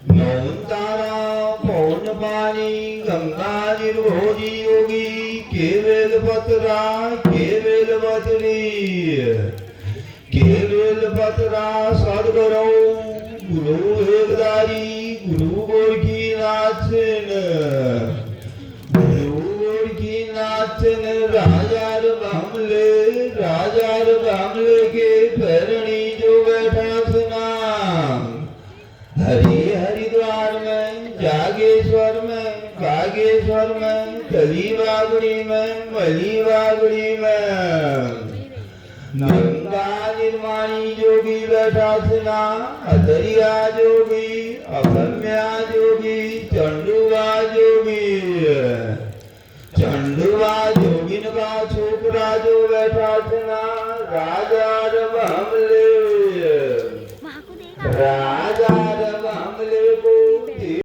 नौतारा पौन पानी गंगा निर्भोजी योगी केवेल पतरा केवेल बतरी केवेल पतरा सदगुरु गुरु एकदारी गुरु गोरखीनाथन गुरु गोरखीनाथन राजार बामले के पैरणी जो बैठा सुना हरि हरिद्वार में जागेश्वर में बागेश्वर में कली बागड़ी में मली बागड़ी में गंगा निर्माणी जोगी बैठा सुना अदरिया जोगी अभम्या जोगी चंडुआ जोगिन का छोकरा जो बैठा सुना राजा